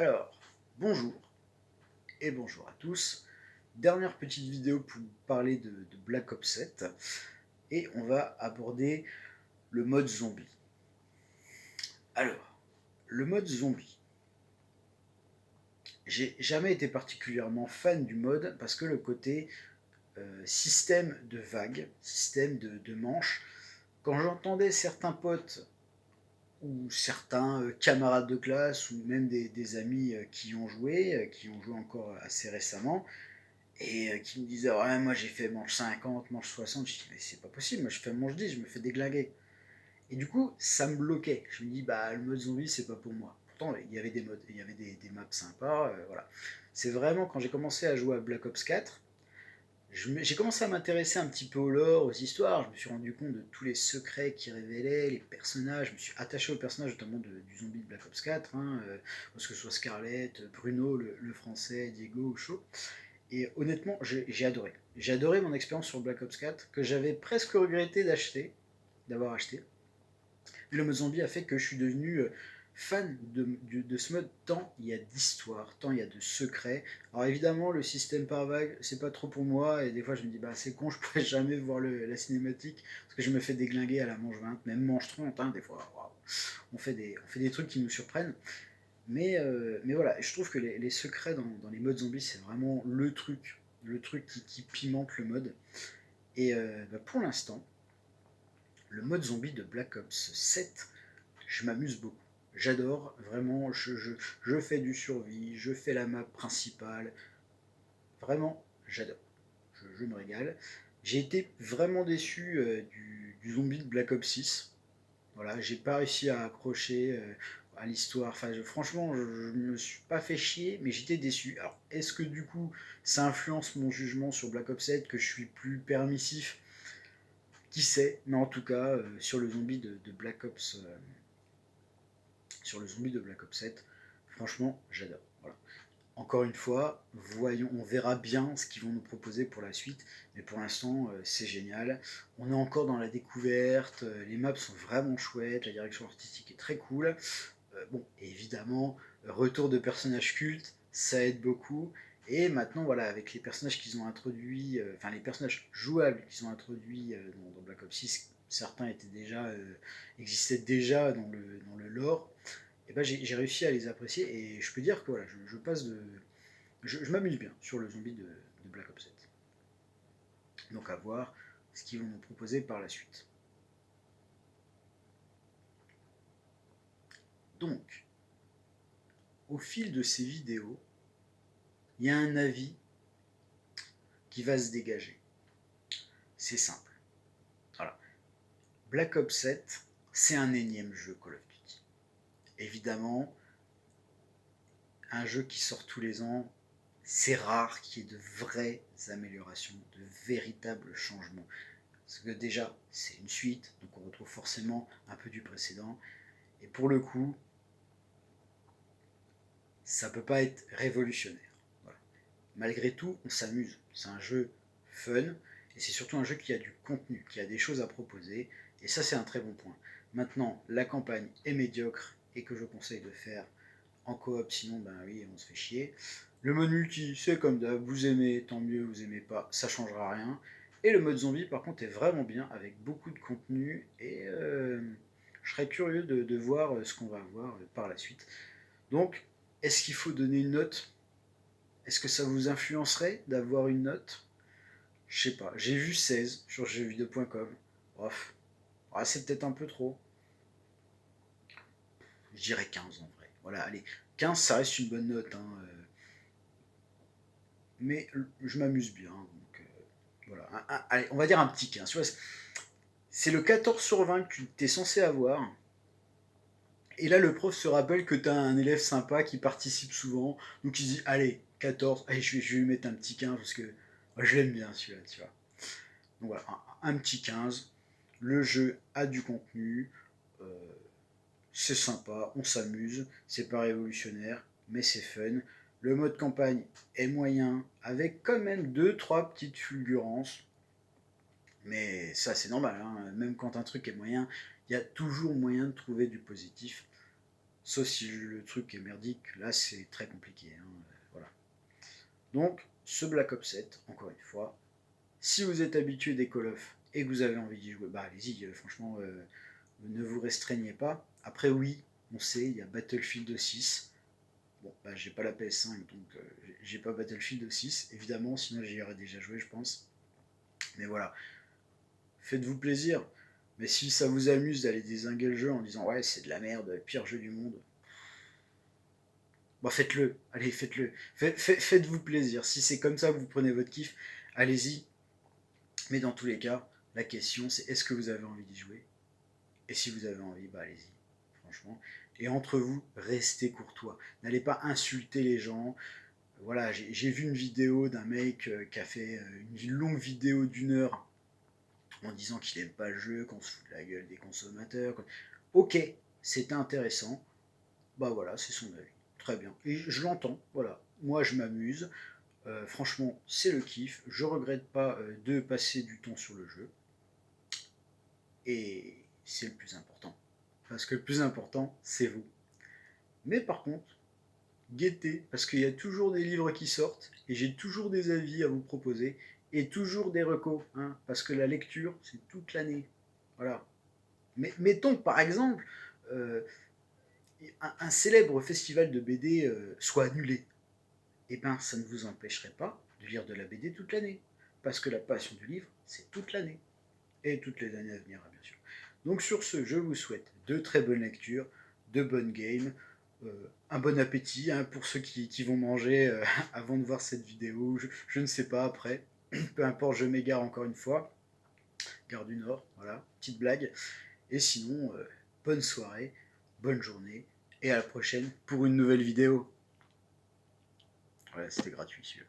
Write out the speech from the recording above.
Alors, bonjour et bonjour à tous. Dernière petite vidéo pour vous parler de Black Ops 7 et on va aborder le mode zombie. Alors, le mode zombie. J'ai jamais été particulièrement fan du mode parce que le côté système de vagues, système de manches, quand j'entendais certains potes ou certains camarades de classe ou même des amis qui ont joué encore assez récemment, et qui me disaient ouais moi j'ai fait manche 50, manche 60, je dis mais c'est pas possible, moi je fais manche 10, je me fais déglinguer. Et du coup ça me bloquait, je me dis bah le mode zombie c'est pas pour moi. Pourtant il y avait des modes, il y avait des maps sympas, voilà. C'est vraiment quand j'ai commencé à jouer à Black Ops 4, j'ai commencé à m'intéresser un petit peu au lore, aux histoires, je me suis rendu compte de tous les secrets qui révélaient, les personnages, je me suis attaché aux personnages notamment du zombie de Black Ops 4, parce que ce soit Scarlett, Bruno, le français, Diego ou Shaw. Et honnêtement, j'ai adoré. J'ai adoré mon expérience sur Black Ops 4, que j'avais presque regretté d'avoir acheté. Mais le mode zombie a fait que je suis devenu fan de ce mode, tant il y a d'histoires, tant il y a de secrets. Alors évidemment, le système par vague, c'est pas trop pour moi, et des fois je me dis, bah c'est con, je pourrais jamais voir la cinématique, parce que je me fais déglinguer à la manche 20, même manche 30, des fois. Wow. On fait des trucs qui nous surprennent. Mais voilà, je trouve que les secrets dans les modes zombies, c'est vraiment le truc qui pimente le mode. Et bah, pour l'instant, le mode zombie de Black Ops 7, je m'amuse beaucoup. J'adore, vraiment, je fais du survie, je fais la map principale. Vraiment, j'adore. Je me régale. J'ai été vraiment déçu du zombie de Black Ops 6. Voilà, j'ai pas réussi à accrocher à l'histoire. Enfin, franchement, je me suis pas fait chier, mais j'étais déçu. Alors, est-ce que du coup, ça influence mon jugement sur Black Ops 7, que je suis plus permissif? Qui sait? Mais en tout cas, sur le zombie de Black Ops, sur le zombie de Black Ops 7, franchement, j'adore. Voilà. Encore une fois, voyons, on verra bien ce qu'ils vont nous proposer pour la suite, mais pour l'instant, c'est génial. On est encore dans la découverte, les maps sont vraiment chouettes, la direction artistique est très cool. Bon, évidemment, retour de personnages cultes, ça aide beaucoup. Et maintenant, voilà, avec les personnages qu'ils ont introduits, enfin les personnages jouables qu'ils ont introduits dans Black Ops 6, certains existaient déjà dans le lore, et ben j'ai réussi à les apprécier et je peux dire que voilà, je passe de. Je m'amuse bien sur le zombie de Black Ops 7. Donc à voir ce qu'ils vont nous proposer par la suite. Donc, au fil de ces vidéos, il y a un avis qui va se dégager. C'est simple. Voilà. Black Ops 7, c'est un énième jeu Call of Duty. Évidemment, un jeu qui sort tous les ans, c'est rare qu'il y ait de vraies améliorations, de véritables changements. Parce que déjà, c'est une suite, donc on retrouve forcément un peu du précédent. Et pour le coup, ça peut pas être révolutionnaire. Voilà. Malgré tout, on s'amuse. C'est un jeu fun, et c'est surtout un jeu qui a du contenu, qui a des choses à proposer, et ça c'est un très bon point. Maintenant, la campagne est médiocre, et que je conseille de faire en coop, sinon ben oui, on se fait chier. Le mode multi, c'est comme d'hab, vous aimez, tant mieux, vous aimez pas, ça changera rien. Et le mode zombie, par contre, est vraiment bien, avec beaucoup de contenu, et je serais curieux de voir ce qu'on va avoir par la suite. Donc, est-ce qu'il faut donner une note? Est-ce que ça vous influencerait d'avoir une note? Je sais pas, j'ai vu 16 sur jeuxvideo.com. Bref, ah, c'est peut-être un peu trop. Je dirais 15 en vrai. Voilà, allez, 15 ça reste une bonne note, mais je m'amuse bien. Donc, voilà, allez, on va dire un petit 15. Tu vois, c'est le 14 sur 20 que tu es censé avoir. Et là, le prof se rappelle que tu as un élève sympa qui participe souvent. Donc il dit, allez, 14, allez, je vais lui mettre un petit 15 parce que moi, je l'aime bien celui-là, tu vois. Donc voilà, un petit 15. Le jeu a du contenu. euh, c'est sympa, on s'amuse. C'est pas révolutionnaire, mais c'est fun. Le mode campagne est moyen, avec quand même deux trois petites fulgurances. Mais ça, c'est normal, hein. Même quand un truc est moyen, il y a toujours moyen de trouver du positif. Sauf si le truc est merdique, là c'est très compliqué. Hein, voilà. Donc, ce Black Ops 7, encore une fois, si vous êtes habitué des Call of et que vous avez envie d'y jouer, bah allez-y, franchement, ne vous restreignez pas. Après, oui, on sait, il y a Battlefield 6. Bon, bah j'ai pas la PS5, donc j'ai pas Battlefield 6, évidemment, sinon j'y aurais déjà joué, je pense. Mais voilà, faites-vous plaisir. Mais si ça vous amuse d'aller dézinguer le jeu en disant ouais, c'est de la merde, pire jeu du monde, bah faites-le, allez, faites-le. Faites-vous plaisir. Si c'est comme ça que vous prenez votre kiff, allez-y. Mais dans tous les cas, la question c'est est-ce que vous avez envie d'y jouer? Et si vous avez envie, bah allez-y, franchement. Et entre vous, restez courtois. N'allez pas insulter les gens. Voilà, j'ai vu une vidéo d'un mec qui a fait une longue vidéo d'1 heure en disant qu'il n'aime pas le jeu, qu'on se fout de la gueule des consommateurs. Ok, c'était intéressant. Bah voilà, c'est son avis. Très bien. Et je l'entends, voilà. Moi, je m'amuse. Franchement, c'est le kiff. Je regrette pas de passer du temps sur le jeu. Et c'est le plus important. Parce que le plus important, c'est vous. Mais par contre, guettez, parce qu'il y a toujours des livres qui sortent, et j'ai toujours des avis à vous proposer, et toujours des recos, hein, parce que la lecture, c'est toute l'année. Voilà. Mais mettons que par exemple, euh, un célèbre festival de BD soit annulé. Eh bien, ça ne vous empêcherait pas de lire de la BD toute l'année. Parce que la passion du livre, c'est toute l'année. Et toutes les années à venir, bien sûr. Donc sur ce, je vous souhaite de très bonnes lectures, de bonnes games, un bon appétit hein, pour ceux qui vont manger avant de voir cette vidéo. Je ne sais pas après. Peu importe, je m'égare encore une fois. Gare du Nord, voilà, petite blague. Et sinon, bonne soirée, bonne journée, et à la prochaine pour une nouvelle vidéo. Voilà, c'était gratuit celui-là.